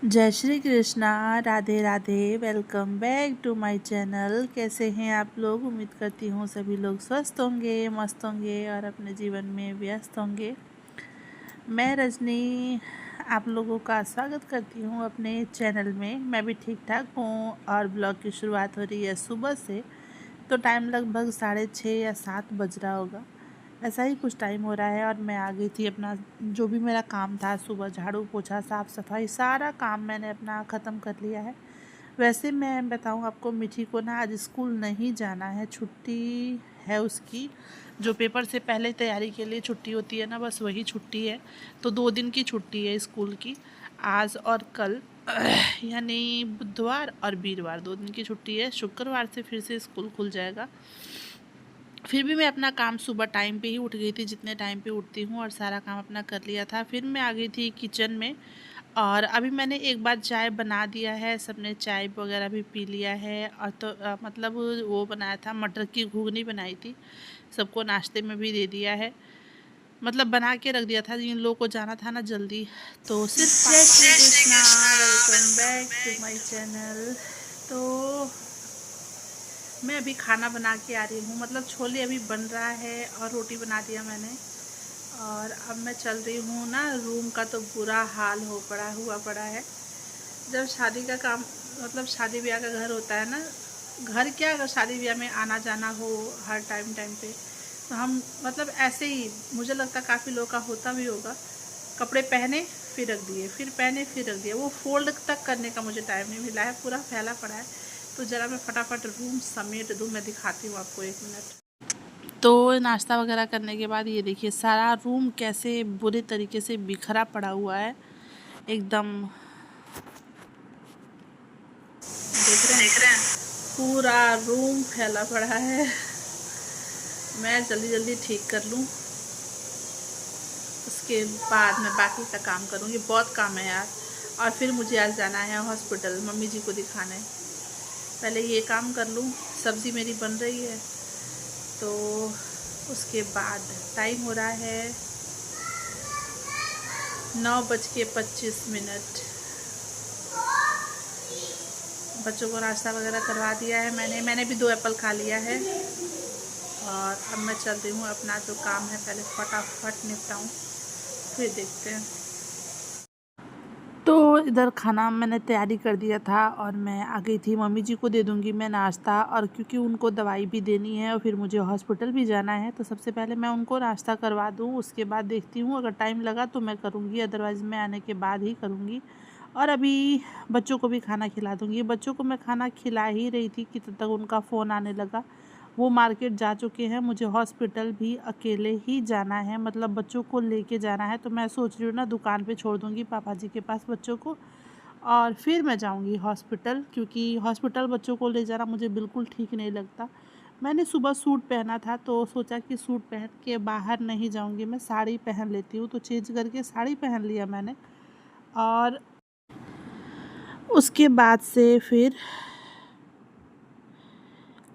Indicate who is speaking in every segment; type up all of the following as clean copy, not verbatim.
Speaker 1: जय Shri Krishna. Radhe Radhe. Welcome back to my channel. कैसे हैं आप लोग? उम्मीद करती हूँ सभी लोग स्वस्थ होंगे, मस्त होंगे और अपने जीवन में व्यस्त होंगे। मैं रजनी आप लोगों का स्वागत करती हूँ अपने चैनल में। मैं भी ठीक ठाक हूँ और ब्लॉग की शुरुआत हो रही है सुबह से। तो टाइम लगभग 6:30 या 7 बज रहा होगा, ऐसा ही कुछ टाइम हो रहा है। और मैं आ गई थी, अपना जो भी मेरा काम था सुबह, झाड़ू पोछा साफ़ सफाई सारा काम मैंने अपना ख़त्म कर लिया है। वैसे मैं बताऊं आपको, मिठी को ना आज स्कूल नहीं जाना है, छुट्टी है उसकी। जो पेपर से पहले तैयारी के लिए छुट्टी होती है ना, बस वही छुट्टी है। तो 2 दिन की छुट्टी है स्कूल की, आज और कल यानी बुधवार और वीरवार 2 दिन की छुट्टी है। शुक्रवार से फिर से स्कूल खुल जाएगा। फिर भी मैं अपना काम सुबह टाइम पे ही उठ गई थी, जितने टाइम पे उठती हूँ, और सारा काम अपना कर लिया था। फिर मैं आ गई थी किचन में और अभी मैंने एक बार चाय बना दिया है, सबने चाय वगैरह भी पी लिया है। और तो मतलब वो बनाया था, मटर की घुगनी बनाई थी, सबको नाश्ते में भी दे दिया है। मतलब बना के रख दिया था, जिन लोगों को जाना था ना जल्दी। तो सिर्फ जय Shri Krishna, welcome back to my channel. तो मैं अभी खाना बना के आ रही हूँ, मतलब छोले अभी बन रहा है और रोटी बना दिया मैंने। और अब मैं चल रही हूँ ना, रूम का तो बुरा हाल हुआ पड़ा है। जब शादी का काम, मतलब शादी ब्याह का घर होता है ना, घर क्या, अगर शादी ब्याह में आना जाना हो हर टाइम पे, तो हम मतलब ऐसे ही, मुझे लगता है काफ़ी लोग का होता भी होगा। कपड़े पहने फिर रख दिए, फिर पहने फिर रख दिए, वो फोल्ड तक करने का मुझे टाइम नहीं मिला है, पूरा फैला पड़ा है। तो ज़रा मैं फटाफट रूम समेट दूँ, मैं दिखाती हूँ आपको, 1 मिनट। तो नाश्ता वगैरह करने के बाद ये देखिए सारा रूम कैसे बुरे तरीके से बिखरा पड़ा हुआ है एकदम। देख रहे हैं पूरा रूम फैला पड़ा है। मैं जल्दी जल्दी ठीक कर लूँ, उसके बाद मैं बाकी का काम करूँगी। बहुत काम है यार। और फिर मुझे आज जाना है हॉस्पिटल, मम्मी जी को दिखाने। पहले ये काम कर लूँ, सब्ज़ी मेरी बन रही है, तो उसके बाद टाइम हो रहा है 9:25। बच्चों को नाश्ता वगैरह करवा दिया है मैंने भी 2 एप्पल खा लिया है। और अब मैं चल रही हूँ, अपना जो काम है पहले फटाफट निपटाऊँ, फिर देखते हैं। तो इधर खाना मैंने तैयारी कर दिया था और मैं आ गई थी। मम्मी जी को दे दूँगी मैं नाश्ता, और क्योंकि उनको दवाई भी देनी है और फिर मुझे हॉस्पिटल भी जाना है, तो सबसे पहले मैं उनको नाश्ता करवा दूँ। उसके बाद देखती हूँ, अगर टाइम लगा तो मैं करूँगी, अदरवाइज़ मैं आने के बाद ही करूँगी। और अभी बच्चों को भी खाना खिला दूँगी। बच्चों को मैं खाना खिला ही रही थी कि तब तक उनका फ़ोन आने लगा। वो मार्केट जा चुके हैं, मुझे हॉस्पिटल भी अकेले ही जाना है, मतलब बच्चों को लेके जाना है। तो मैं सोच रही हूँ ना, दुकान पे छोड़ दूँगी पापा जी के पास बच्चों को, और फिर मैं जाऊँगी हॉस्पिटल, क्योंकि हॉस्पिटल बच्चों को ले जाना मुझे बिल्कुल ठीक नहीं लगता। मैंने सुबह सूट पहना था, तो सोचा कि सूट पहन के बाहर नहीं जाऊँगी, मैं साड़ी पहन लेती हूँ। तो चेंज करके साड़ी पहन लिया मैंने। और उसके बाद से फिर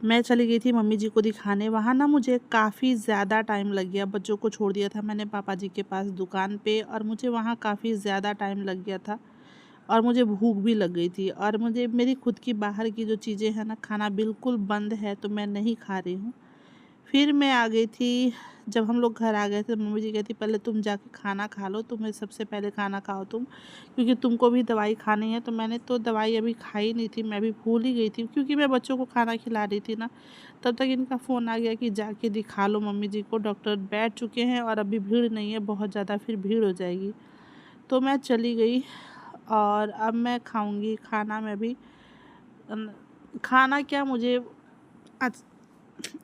Speaker 1: मैं चली गई थी मम्मी जी को दिखाने। वहाँ ना मुझे काफ़ी ज़्यादा टाइम लग गया। बच्चों को छोड़ दिया था मैंने पापा जी के पास दुकान पे, और मुझे वहाँ काफ़ी ज़्यादा टाइम लग गया था और मुझे भूख भी लग गई थी। और मुझे मेरी खुद की बाहर की जो चीज़ें हैं ना, खाना बिल्कुल बंद है, तो मैं नहीं खा रही हूँ। फिर मैं आ गई थी। जब हम लोग घर आ गए थे, मम्मी जी कहती पहले तुम जाके खाना खा लो, तुम्हें सबसे पहले खाना खाओ तुम, क्योंकि तुमको भी दवाई खानी है। तो मैंने तो दवाई अभी खाई नहीं थी, मैं भी भूल ही गई थी, क्योंकि मैं बच्चों को खाना खिला रही थी ना। तब तक इनका फ़ोन आ गया कि जाके दिखा लो मम्मी जी को, डॉक्टर बैठ चुके हैं और अभी भीड़ नहीं है बहुत ज़्यादा, फिर भीड़ हो जाएगी। तो मैं चली गई और अब मैं खाऊंगी खाना। मैं भी खाना क्या, मुझे आज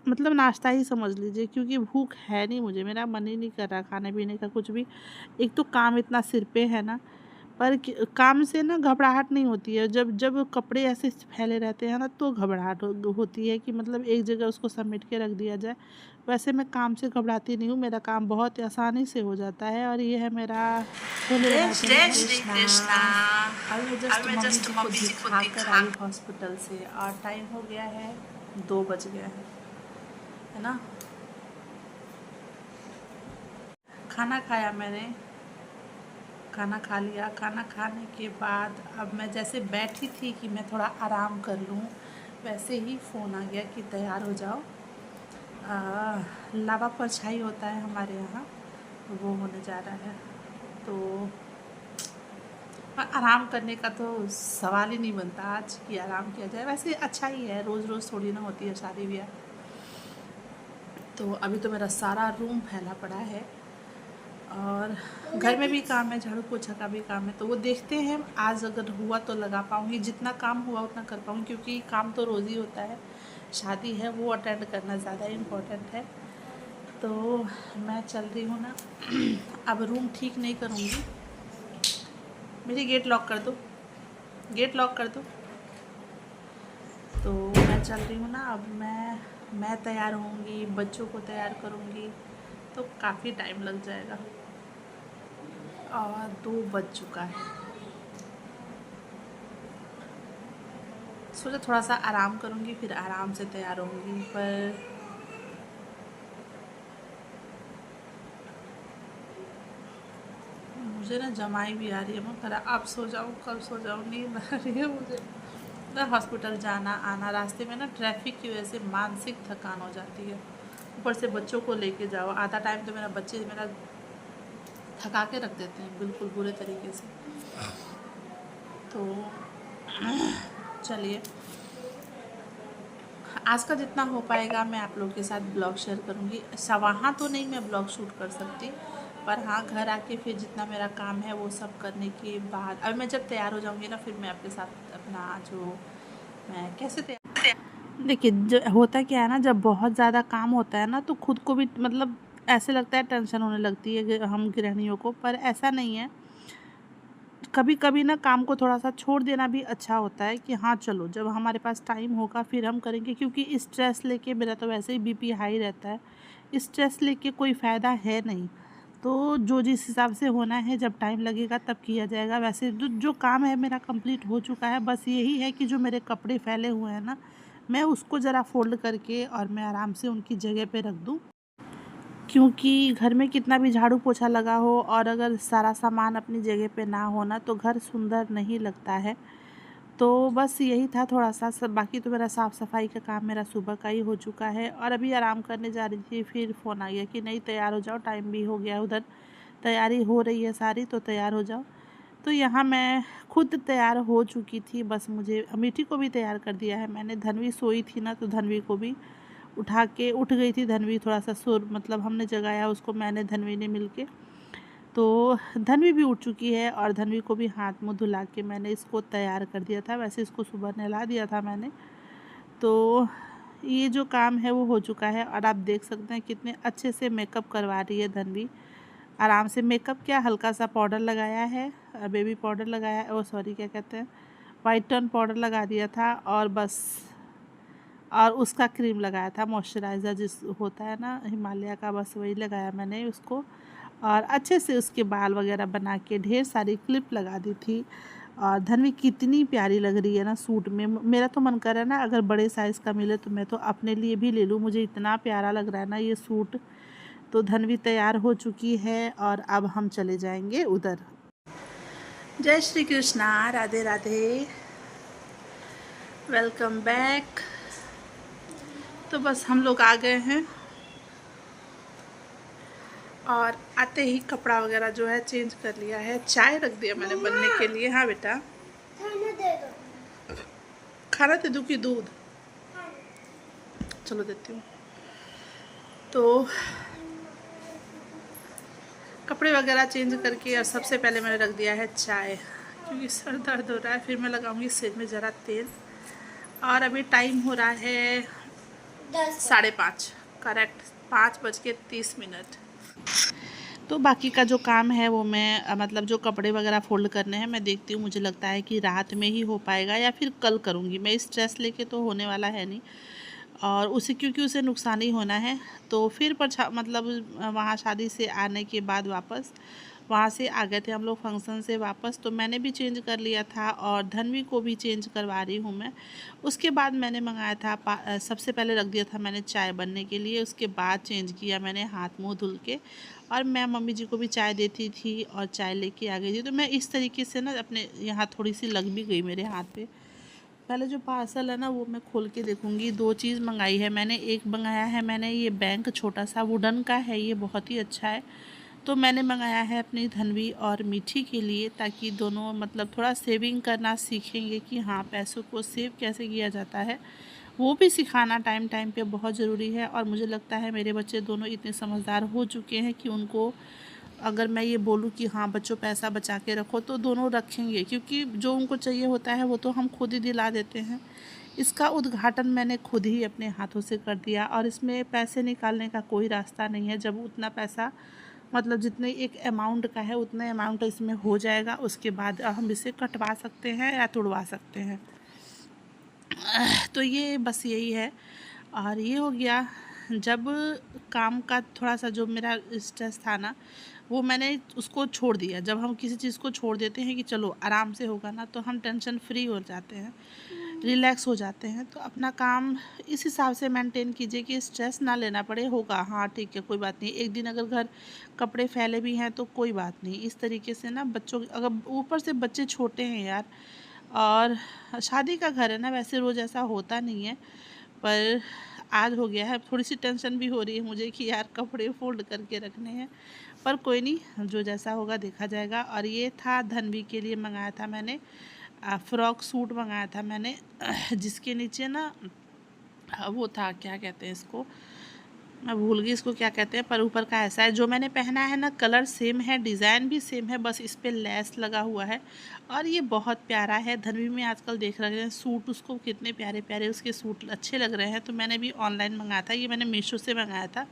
Speaker 1: मतलब नाश्ता ही समझ लीजिए, क्योंकि भूख है नहीं मुझे, मेरा मन ही नहीं कर रहा खाने पीने का कुछ भी। एक तो काम इतना सिर पे है ना, पर काम से ना घबराहट नहीं होती है। जब जब कपड़े ऐसे फैले रहते हैं ना, तो घबराहट होती है कि मतलब एक जगह उसको समेट के रख दिया जाए। वैसे मैं काम से घबराती नहीं हूँ, मेरा काम बहुत आसानी से हो जाता है। और ये है मेरा छोले बनाती
Speaker 2: जय
Speaker 1: हूँ।
Speaker 2: श्री कृष्णा।
Speaker 1: अब मैं
Speaker 2: अब
Speaker 1: जस्ट
Speaker 2: मैं
Speaker 1: मम्मी
Speaker 2: जस्ट
Speaker 1: जी को
Speaker 2: मम्मी जी को
Speaker 1: दिखा कर
Speaker 2: दिखा।
Speaker 1: आई हॉस्पिटल से, और टाइम हो गया है 2 बज गया है ना। खाना खाया मैंने, खाना खा लिया। खाना खाने के बाद अब मैं जैसे बैठी थी कि मैं थोड़ा आराम कर लूँ, वैसे ही फ़ोन आ गया कि तैयार हो जाओ। लावा परछाई होता है हमारे यहाँ, वो होने जा रहा है। तो आराम करने का तो सवाल ही नहीं बनता आज कि आराम किया जाए। वैसे अच्छा ही है, रोज़ रोज़ थोड़ी ना होती है शादी ब्याह। तो अभी तो मेरा सारा रूम फैला पड़ा है और घर में भी काम है, झाड़ू पोछा का भी काम है। तो वो देखते हैं, आज अगर हुआ तो लगा पाऊँगी, जितना काम हुआ उतना कर पाऊँगी, क्योंकि काम तो रोज़ ही होता है। शादी है वो अटेंड करना ज़्यादा इम्पोर्टेंट है। तो मैं चल रही हूँ ना अब रूम ठीक नहीं करूँगी। मेरी गेट लॉक कर दो, गेट लॉक कर दो। तो मैं चल रही हूँ ना, अब मैं तैयार होंगी, बच्चों को तैयार करूँगी, तो काफ़ी टाइम लग जाएगा। और 2 बज चुका है। सोचा थोड़ा सा आराम करूँगी, फिर आराम से तैयार होंगी। पर मुझे ना जमाई भी आ रही है, मैं करा अब सो जाऊँ, कब सो जाऊँ, नींद आ रही है मुझे ना। हॉस्पिटल जाना आना, रास्ते में ना ट्रैफिक की वजह से मानसिक थकान हो जाती है। ऊपर से बच्चों को लेके जाओ, आधा टाइम तो बच्चे मेरा थका के रख देते हैं बिल्कुल बुरे तरीके से। तो चलिए, आज का जितना हो पाएगा मैं आप लोगों के साथ ब्लॉग शेयर करूँगी। वहाँ तो नहीं मैं ब्लॉग शूट कर सकती, पर हाँ घर आके फिर जितना मेरा काम है वो सब करने के बाद अब मैं जब तैयार हो जाऊँगी ना, फिर मैं आपके साथ अपना जो मैं कैसे तैयार। देखिए, जो होता क्या है ना, जब बहुत ज़्यादा काम होता है ना तो खुद को भी मतलब ऐसे लगता है, टेंशन होने लगती है कि हम गृहिणियों को। पर ऐसा नहीं है, कभी कभी ना काम को थोड़ा सा छोड़ देना भी अच्छा होता है कि हाँ चलो, जब हमारे पास टाइम होगा फिर हम करेंगे। क्योंकि स्ट्रेस लेके, मेरा तो वैसे ही बीपी हाई रहता है, स्ट्रेस लेके कोई फ़ायदा है नहीं। तो जो जिस हिसाब से होना है, जब टाइम लगेगा तब किया जाएगा। वैसे जो काम है मेरा कंप्लीट हो चुका है। बस यही है कि जो मेरे कपड़े फैले हुए हैं ना, मैं उसको ज़रा फोल्ड करके और मैं आराम से उनकी जगह पे रख दूँ। क्योंकि घर में कितना भी झाड़ू पोछा लगा हो और अगर सारा सामान अपनी जगह पे ना होना तो घर सुंदर नहीं लगता है। तो बस यही था थोड़ा सा सब, बाकी तो मेरा साफ़ सफाई का काम मेरा सुबह का ही हो चुका है। और अभी आराम करने जा रही थी, फिर फ़ोन आ गया कि नहीं तैयार हो जाओ, टाइम भी हो गया, उधर तैयारी हो रही है सारी, तो तैयार हो जाओ। तो यहाँ मैं खुद तैयार हो चुकी थी, बस मुझे मीठी को भी तैयार कर दिया है मैंने। धनवी सोई थी ना, तो धनवी को भी उठ गई थी धनवी, थोड़ा सा सुर मतलब हमने जगाया उसको, मैंने धनवी ने मिल के। तो धनवी भी उठ चुकी है और धनवी को भी हाथ मुँह धुला के मैंने इसको तैयार कर दिया था। वैसे इसको सुबह नहला दिया था मैंने। तो ये जो काम है वो हो चुका है और आप देख सकते हैं कितने अच्छे से मेकअप करवा रही है धनवी। आराम से मेकअप, क्या हल्का सा पाउडर लगाया है, बेबी पाउडर लगाया है, ओ सॉरी क्या कहते हैं, वाइट टर्न पाउडर लगा दिया था। और बस, और उसका क्रीम लगाया था, मॉइस्चराइज़र जिस होता है ना हिमालय का, बस वही लगाया मैंने उसको। और अच्छे से उसके बाल वगैरह बना के ढेर सारी क्लिप लगा दी थी। और धनवी कितनी प्यारी लग रही है ना सूट में। मेरा तो मन कर रहा है ना, अगर बड़े साइज़ का मिले तो मैं तो अपने लिए भी ले लूँ, मुझे इतना प्यारा लग रहा है ना ये सूट। तो धनवी तैयार हो चुकी है और अब हम चले जाएंगे उधर। जय श्री कृष्णा, राधे राधे, वेलकम बैक। तो बस हम लोग आ गए हैं और आते ही कपड़ा वगैरह जो है चेंज कर लिया है। चाय रख दिया मैंने बनने के लिए। हाँ बेटा, खाना दे दूँ कि दूध? चलो देती हूँ। तो कपड़े वगैरह चेंज करके और सबसे पहले मैंने रख दिया है चाय, क्योंकि सर दर्द हो रहा है। फिर मैं लगाऊंगी सिर में ज़रा तेल। और अभी टाइम हो रहा है 5:30, करेक्ट 5:30। तो बाकी का जो काम है वो मैं मतलब जो कपड़े वगैरह फ़ोल्ड करने हैं मैं देखती हूँ, मुझे लगता है कि रात में ही हो पाएगा या फिर कल करूँगी। मैं स्ट्रेस लेके तो होने वाला है नहीं, और उसे क्योंकि उसे नुकसान ही होना है। तो फिर मतलब वहाँ शादी से आने के बाद वापस वहाँ से आ गए थे हम लोग फंक्शन से वापस, तो मैंने भी चेंज कर लिया था और धन्वी को भी चेंज करवा रही हूँ मैं। उसके बाद मैंने मंगाया था सबसे पहले रख दिया था मैंने चाय बनने के लिए, उसके बाद चेंज किया मैंने हाथ मुँह धुल के, और मैं मम्मी जी को भी चाय देती थी और चाय लेके आ गई थी। तो मैं इस तरीके से ना अपने यहाँ थोड़ी सी लग भी गई मेरे हाथ पे। पहले जो पार्सल है ना वो मैं खोल के देखूँगी। 2 चीज़ मंगाई है मैंने। एक मंगाया है मैंने ये बैंक, छोटा सा वुडन का है, ये बहुत ही अच्छा है। तो मैंने मंगाया है अपनी धन्वी और मीठी के लिए, ताकि दोनों मतलब थोड़ा सेविंग करना सीखेंगे कि हाँ पैसों को सेव कैसे किया जाता है, वो भी सिखाना टाइम टाइम पे बहुत ज़रूरी है। और मुझे लगता है मेरे बच्चे दोनों इतने समझदार हो चुके हैं कि उनको अगर मैं ये बोलूँ कि हाँ बच्चों पैसा बचा के रखो, तो दोनों रखेंगे, क्योंकि जो उनको चाहिए होता है वो तो हम खुद ही दिला देते हैं। इसका उद्घाटन मैंने खुद ही अपने हाथों से कर दिया, और इसमें पैसे निकालने का कोई रास्ता नहीं है। जब उतना पैसा मतलब जितने एक अमाउंट का है उतना अमाउंट इसमें हो जाएगा, उसके बाद हम इसे कटवा सकते हैं या तुड़वा सकते हैं। तो ये बस यही है। और ये हो गया। जब काम का थोड़ा सा जो मेरा स्ट्रेस था ना, वो मैंने उसको छोड़ दिया। जब हम किसी चीज़ को छोड़ देते हैं कि चलो आराम से होगा ना, तो हम टेंशन फ्री हो जाते हैं, रिलैक्स हो जाते हैं। तो अपना काम इस हिसाब से मेंटेन कीजिए कि स्ट्रेस ना लेना पड़े। होगा, हाँ ठीक है, कोई बात नहीं। एक दिन अगर घर कपड़े फैले भी हैं तो कोई बात नहीं। इस तरीके से ना बच्चों, अगर ऊपर से बच्चे छोटे हैं यार, और शादी का घर है ना, वैसे रोज़ ऐसा होता नहीं है, पर आज हो गया है। थोड़ी सी टेंशन भी हो रही है मुझे कि यार कपड़े फोल्ड करके रखने हैं, पर कोई नहीं, जो जैसा होगा देखा जाएगा। और ये था धन्वी के लिए मंगाया था मैंने फ्रॉक सूट मंगाया था मैंने, जिसके नीचे ना वो था, क्या कहते हैं इसको, मैं भूल गई इसको क्या कहते हैं, पर ऊपर का ऐसा है। जो मैंने पहना है ना, कलर सेम है, डिज़ाइन भी सेम है, बस इस पर लेस लगा हुआ है। और ये बहुत प्यारा है। धन्वी में आजकल देख रहे हैं सूट, उसको कितने प्यारे प्यारे उसके सूट अच्छे लग रहे हैं। तो मैंने भी ऑनलाइन मंगाया था, ये मैंने मीशो से मंगाया था,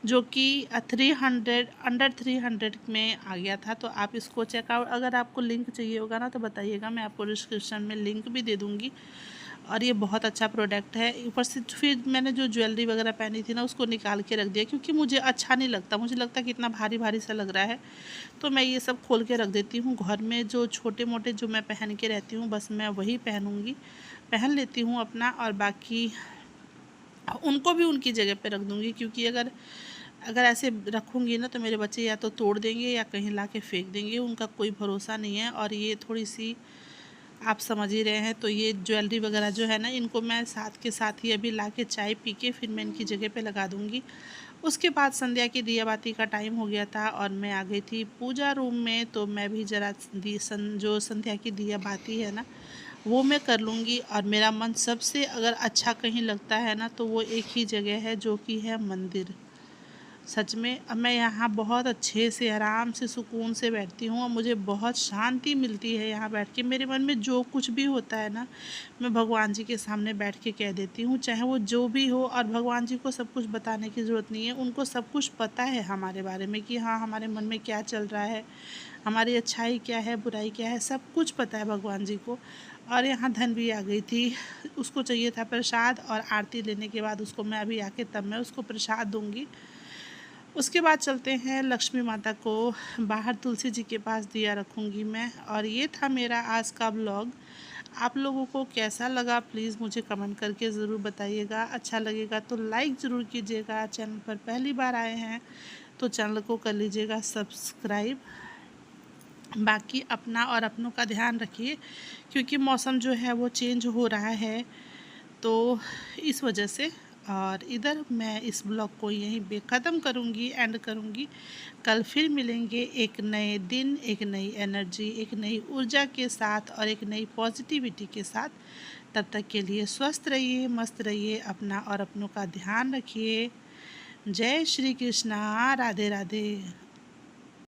Speaker 1: जो कि 300 अंडर 300 में आ गया था। तो आप इसको चेकआउट, अगर आपको लिंक चाहिए होगा ना तो बताइएगा, मैं आपको डिस्क्रिप्शन में लिंक भी दे दूँगी। और ये बहुत अच्छा प्रोडक्ट है। ऊपर से फिर मैंने जो ज्वेलरी वगैरह पहनी थी ना, उसको निकाल के रख दिया, क्योंकि मुझे अच्छा नहीं लगता, मुझे लगता कि इतना भारी भारी सा लग रहा है। तो मैं ये सब खोल के रख देती हूँ। घर में जो छोटे मोटे जो मैं पहन के रहती हूँ, बस मैं वही पहनूँगी, पहन लेती हूँ अपना, और बाकी उनको भी उनकी जगह पे रख दूँगी। क्योंकि अगर अगर ऐसे रखूँगी ना तो मेरे बच्चे या तो तोड़ देंगे या कहीं ला के फेंक देंगे, उनका कोई भरोसा नहीं है। और ये थोड़ी सी आप समझ ही रहे हैं। तो ये ज्वेलरी वगैरह जो है ना, इनको मैं साथ के साथ ही अभी ला के चाय पी के फिर मैं इनकी जगह पे लगा दूँगी। उसके बाद संध्या की दिया बाती का टाइम हो गया था और मैं आ गई थी पूजा रूम में। तो मैं भी ज़रा जो संध्या की दिया बाती है ना, वो मैं कर लूँगी। और मेरा मन सबसे अगर अच्छा कहीं लगता है ना, तो वो एक ही जगह है, जो कि है मंदिर। सच में अब मैं यहाँ बहुत अच्छे से आराम से सुकून से बैठती हूँ, और मुझे बहुत शांति मिलती है यहाँ बैठ के। मेरे मन में जो कुछ भी होता है ना, मैं भगवान जी के सामने बैठ के कह देती हूँ, चाहे वो जो भी हो। और भगवान जी को सब कुछ बताने की ज़रूरत नहीं है, उनको सब कुछ पता है हमारे बारे में, कि हाँ हमारे मन में क्या चल रहा है, हमारी अच्छाई क्या है, बुराई क्या है, सब कुछ पता है भगवान जी को। और यहाँ धन भी आ गई थी, उसको चाहिए था प्रसाद, और आरती लेने के बाद उसको मैं अभी आके तब मैं उसको प्रसाद दूँगी। उसके बाद चलते हैं लक्ष्मी माता को बाहर तुलसी जी के पास दिया रखूँगी मैं। और ये था मेरा आज का ब्लॉग। आप लोगों को कैसा लगा प्लीज़ मुझे कमेंट करके ज़रूर बताइएगा। अच्छा लगेगा तो लाइक ज़रूर कीजिएगा। चैनल पर पहली बार आए हैं तो चैनल को कर लीजिएगा सब्सक्राइब। बाकी अपना और अपनों का ध्यान रखिए, क्योंकि मौसम जो है वो चेंज हो रहा है, तो इस वजह से। और इधर मैं इस ब्लॉग को यहीं पे ख़त्म करूँगी, एंड करूँगी। कल फिर मिलेंगे एक नए दिन, एक नई एनर्जी, एक नई ऊर्जा के साथ और एक नई पॉजिटिविटी के साथ। तब तक के लिए स्वस्थ रहिए, मस्त रहिए, अपना और अपनों का ध्यान रखिए। जय श्री कृष्णा, राधे राधे।